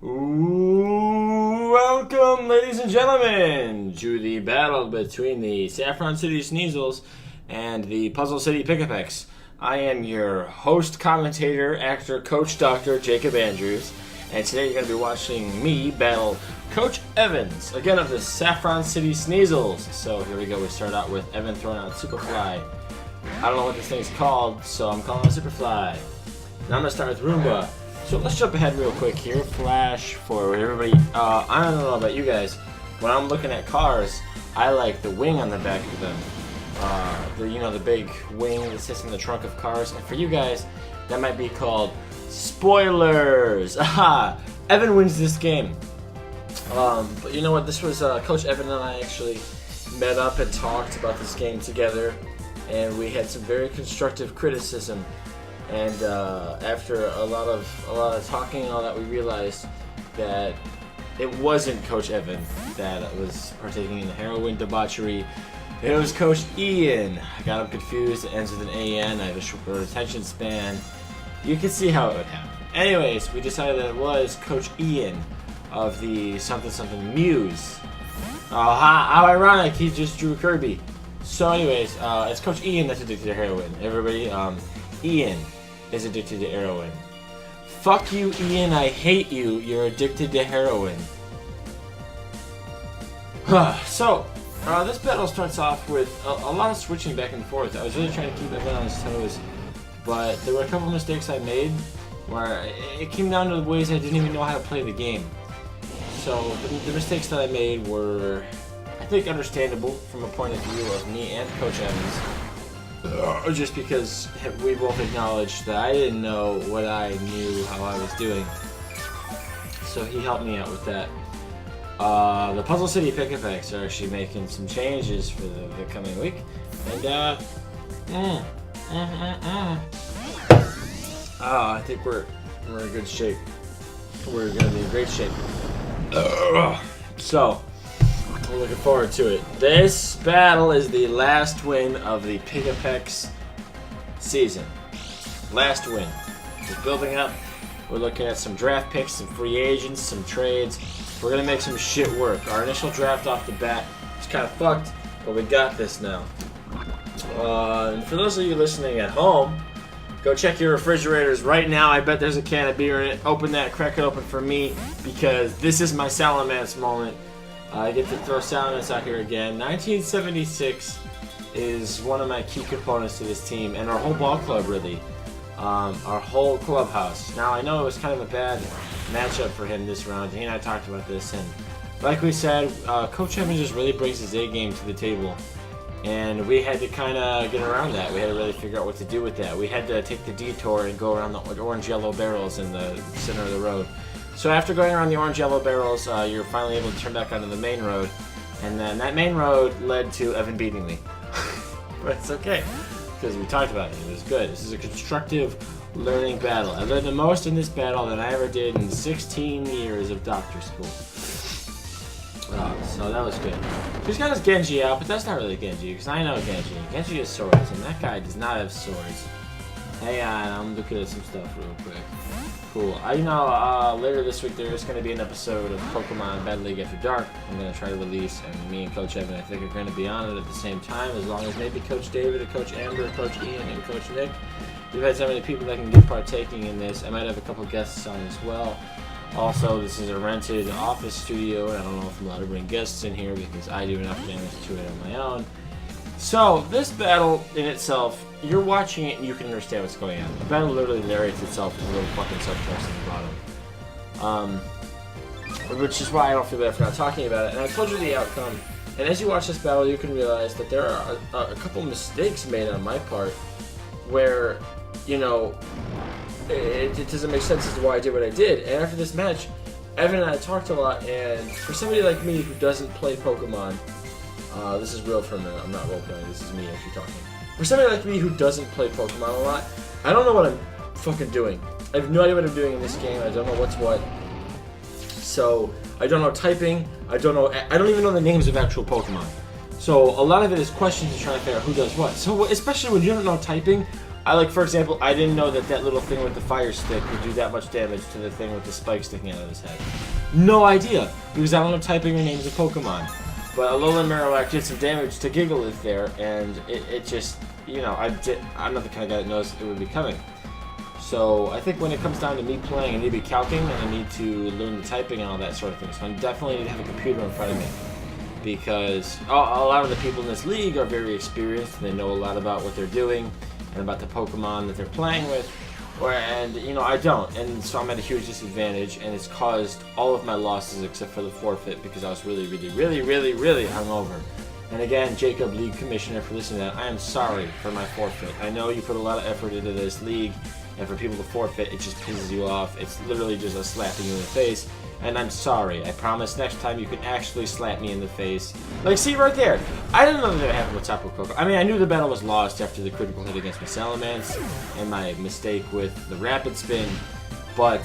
Welcome, ladies and gentlemen, to the battle between the Saffron City Sneasels and the Puzzle City Pikipeks. I am your host, commentator, actor, coach, Dr. Jacob Andrews, and today you're going to be watching me battle Coach Evans, again of the Saffron City Sneasels. So here we go, we start out with Evan throwing out Superfly. I don't know what this thing's called, so I'm calling it Superfly. Now I'm going to start with Roomba. So let's jump ahead real quick here. Flash forward, everybody. I don't know about you guys. When I'm looking at cars, I like the wing on the back of them. The big wing that sits in the trunk of cars. And for you guys, that might be called spoilers. Aha! Evan wins this game. But you know what? This was Coach Evan and I actually met up and talked about this game together, and we had some very constructive criticism. And after a lot of talking and all that, we realized that it wasn't Coach Evan that was partaking in the heroin debauchery. It was Coach Ian. I got him confused. It ends with an AN. I have a shorter attention span. You can see how it would happen. Anyways, we decided that it was Coach Ian of the something Muse. How ironic, he just drew Kirby. So anyways, it's Coach Ian that's addicted to heroin. Everybody, Ian is addicted to heroin. Fuck you, Ian, I hate you. You're addicted to heroin. So, this battle starts off with a lot of switching back and forth. I was really trying to keep everyone on his toes, but there were a couple mistakes I made where it came down to the ways I didn't even know how to play the game. So, the mistakes that I made were, I think, understandable from a point of view of me and Coach Evans. Just because we both acknowledged that I didn't know what I knew, how I was doing. So he helped me out with that. The Puzzle City Pikipeks are actually making some changes for the coming week. And, I think we're in good shape. We're going to be in great shape. So, we're looking forward to it. This battle is the last win of the Pikipeks season. Last win. Just building up. We're looking at some draft picks, some free agents, some trades. We're going to make some shit work. Our initial draft off the bat was kind of fucked, but we got this now. And for those of you listening at home, go check your refrigerators right now. I bet there's a can of beer in it. Open that, crack it open for me, because this is my Salamence moment. I get to throw Salamence out here again. 1976 is one of my key components to this team, and our whole ball club, really. Our whole clubhouse. Now, I know it was kind of a bad matchup for him this round. He and I talked about this, and like we said, Coach Evans just really brings his A game to the table. And we had to kind of get around that. We had to really figure out what to do with that. We had to take the detour and go around the orange-yellow barrels in the center of the road. So after going around the orange-yellow barrels, you're finally able to turn back onto the main road. And then that main road led to Evan beating me. But it's okay, because we talked about it. It was good. This is a constructive learning battle. I learned the most in this battle than I ever did in 16 years of doctor school. So that was good. He's got his Genji out, but that's not really Genji, because I know Genji. Genji has swords, and that guy does not have swords. Hang on, I'm looking at some stuff real quick. Cool. Later this week there is going to be an episode of Pokemon Battle League After Dark. I'm going to try to release, and me and Coach Evan, I think, are going to be on it at the same time, as long as maybe Coach David, or Coach Amber, or Coach Ian, and Coach Nick. We've had so many people that can be partaking in this. I might have a couple guests on as well. Also, this is a rented office studio, and I don't know if I'm allowed to bring guests in here because I do enough damage to it on my own. So, this battle in itself, you're watching it and you can understand what's going on. The battle literally narrates itself with a little fucking subtext at the bottom. Which is why I don't feel bad for not talking about it. And I told you the outcome. And as you watch this battle, you can realize that there are a couple mistakes made on my part where, it doesn't make sense as to why I did what I did. And after this match, Evan and I talked a lot, and for somebody like me who doesn't play Pokemon, this is real for a minute, I'm not roleplaying, this is me actually talking. For somebody like me who doesn't play Pokemon a lot, I don't know what I'm fucking doing. I have no idea what I'm doing in this game, I don't know what's what. So, I don't know typing, I don't even know the names of actual Pokemon. So, a lot of it is questions and trying to figure out who does what. So, especially when you don't know typing, like, for example, I didn't know that little thing with the fire stick would do that much damage to the thing with the spike sticking out of his head. No idea, because I don't know typing or names of Pokemon. But Alolan Marowak did some damage to Gigalith there, and it just, you know, I'm not the kind of guy that knows it would be coming. So I think when it comes down to me playing, I need to be calcing, and I need to learn the typing and all that sort of thing. So I definitely need to have a computer in front of me, because a lot of the people in this league are very experienced, and they know a lot about what they're doing and about the Pokemon that they're playing with. And, you know, I don't, and so I'm at a huge disadvantage, and it's caused all of my losses except for the forfeit, because I was really hungover. And again, Jacob, league commissioner, for listening to that, I am sorry for my forfeit. I know you put a lot of effort into this league, and for people to forfeit, it just pisses you off. It's literally just a slapping you in the face, and I'm sorry. I promise next time you can actually slap me in the face. Like, see right there, I didn't know that it happened with Tapu Koko. I mean, I knew the battle was lost after the critical hit against my Salamence and my mistake with the Rapid Spin, but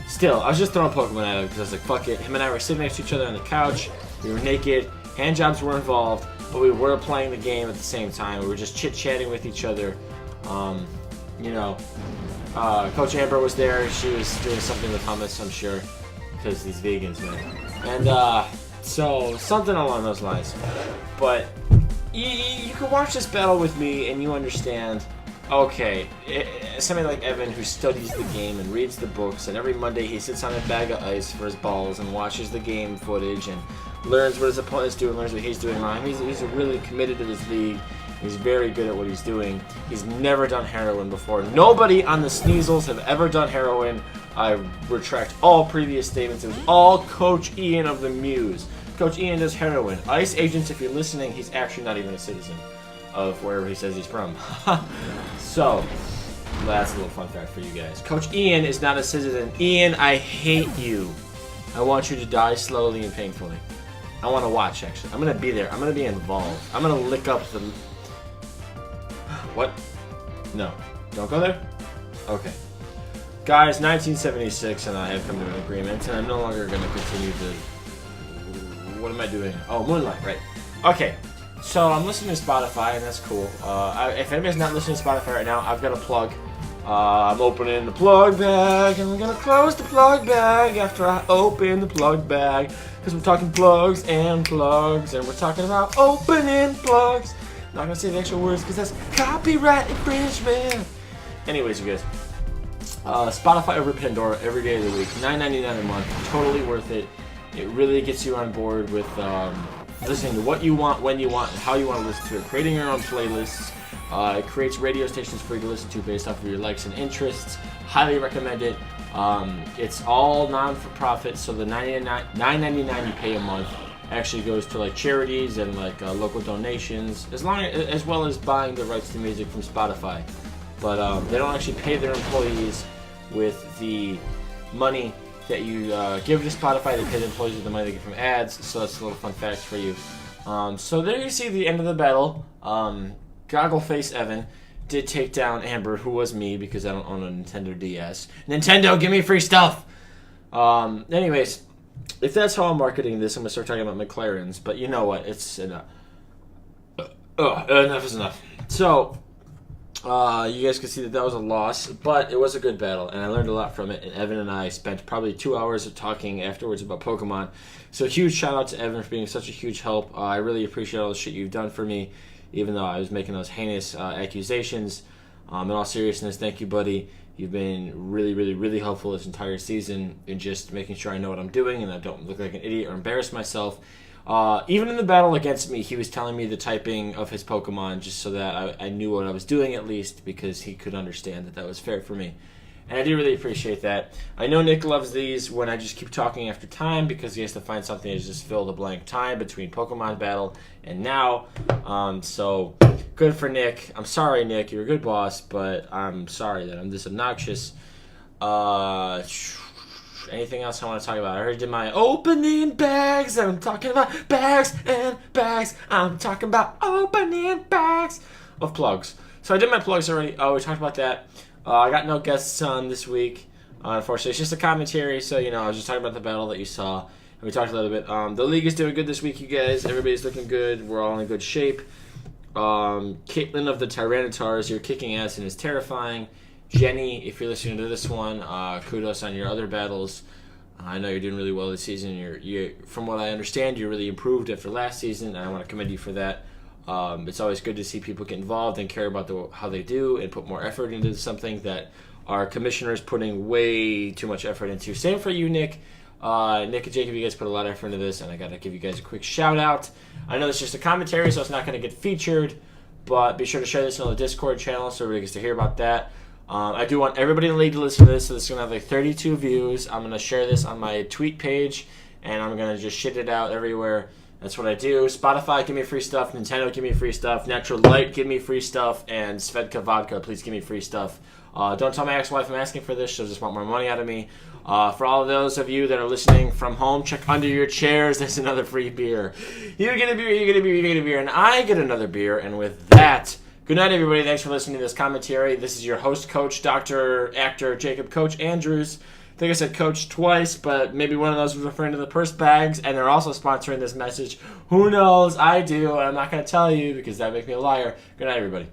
still, I was just throwing Pokemon at him because I was like, fuck it. Him and I were sitting next to each other on the couch, we were naked, hand jobs were involved, but we were playing the game at the same time. We were just chit-chatting with each other. You know, Coach Amber was there. She was doing something with hummus, I'm sure, because these vegans, man. And so something along those lines. But you can watch this battle with me and you understand, okay, somebody like Evan who studies the game and reads the books, and every Monday he sits on a bag of ice for his balls and watches the game footage and learns what his opponent's doing, learns what he's doing wrong. He's really committed to this league. He's very good at what he's doing. He's never done heroin before. Nobody on the Sneasels have ever done heroin. I retract all previous statements. It was all Coach Ian of the Muse. Coach Ian does heroin. Ice agents, if you're listening, he's actually not even a citizen of wherever he says he's from. So, that's a little fun fact for you guys. Coach Ian is not a citizen. Ian, I hate you. I want you to die slowly and painfully. I want to watch, actually. I'm going to be there. I'm going to be involved. I'm going to lick up the... What? No. Don't go there? Okay. Guys, 1976, and I have come to an agreement, and I'm no longer going to continue to... What am I doing? Oh, Moonlight, right. Okay. So, I'm listening to Spotify, and that's cool. If anybody's not listening to Spotify right now, I've got a plug. I'm opening the plug bag, and we're going to close the plug bag after I open the plug bag. Because we're talking plugs, and we're talking about opening plugs. I'm not going to say the actual words because that's copyright infringement. Anyways, you guys. Spotify over Pandora every day of the week. $9.99 a month. Totally worth it. It really gets you on board with listening to what you want, when you want, and how you want to listen to it. Creating your own playlists. It creates radio stations for you to listen to based off of your likes and interests. Highly recommend it. It's all non-for-profit, so the $9.99 you pay a month actually goes to like charities and like local donations, as well as buying the rights to music from Spotify. But they don't actually pay their employees with the money that you give to Spotify. They pay the employees with the money they get from ads. So that's a little fun fact for you. So there you see the end of the battle. Goggle Face Evan did take down Amber, who was me because I don't own a Nintendo DS. Nintendo, give me free stuff! Anyways, if that's how I'm marketing this, I'm going to start talking about McLarens. But you know what? It's enough. Enough is enough. So, you guys can see that was a loss, but it was a good battle, and I learned a lot from it. And Evan and I spent probably 2 hours of talking afterwards about Pokemon. So huge shout out to Evan for being such a huge help. I really appreciate all the shit you've done for me, even though I was making those heinous accusations. In all seriousness, thank you, buddy. You've been really helpful this entire season in just making sure I know what I'm doing and I don't look like an idiot or embarrass myself. Even in the battle against me, he was telling me the typing of his Pokemon just so that I knew what I was doing at least, because he could understand that was fair for me. And I do really appreciate that. I know Nick loves these when I just keep talking after time because he has to find something to just fill the blank time between Pokemon battle and now. So good for Nick. I'm sorry, Nick. You're a good boss, but I'm sorry that I'm this obnoxious. Anything else I want to talk about? I already did my opening bags. I'm talking about bags and bags. I'm talking about opening bags of plugs. So I did my plugs already. Oh, we talked about that. I got no guests on this week. Unfortunately, it's just a commentary. So, I was just talking about the battle that you saw. And we talked a little bit. The league is doing good this week, you guys. Everybody's looking good. We're all in good shape. Caitlin of the Tyrannotars, you're kicking ass and is terrifying. Jenny, if you're listening to this one, kudos on your other battles. I know you're doing really well this season. You're, from what I understand, you're really improved after last season, and I want to commend you for that. It's always good to see people get involved and care about how they do and put more effort into something that our commissioner's putting way too much effort into. Same for you, Nick. Nick and Jacob, you guys put a lot of effort into this, and I got to give you guys a quick shout-out. I know it's just a commentary, so it's not going to get featured, but be sure to share this on the Discord channel so everybody gets to hear about that. I do want everybody in the league to listen to this, so this is going to have like 32 views. I'm going to share this on my tweet page, and I'm going to just shit it out everywhere. That's what I do. Spotify, give me free stuff. Nintendo, give me free stuff. Natural Light, give me free stuff. And Svedka Vodka, please give me free stuff. Don't tell my ex-wife I'm asking for this. She'll just want more money out of me. For all of those of you that are listening from home, check under your chairs. There's another free beer. You get a beer, you get a beer, you get a beer, and I get another beer. And with that, good night, everybody. Thanks for listening to this commentary. This is your host, coach, doctor, actor, Jacob, Coach Andrews. I think I said coach twice, but maybe one of those was referring to the purse bags, and they're also sponsoring this message. Who knows? I do, and I'm not going to tell you because that would make me a liar. Good night, everybody.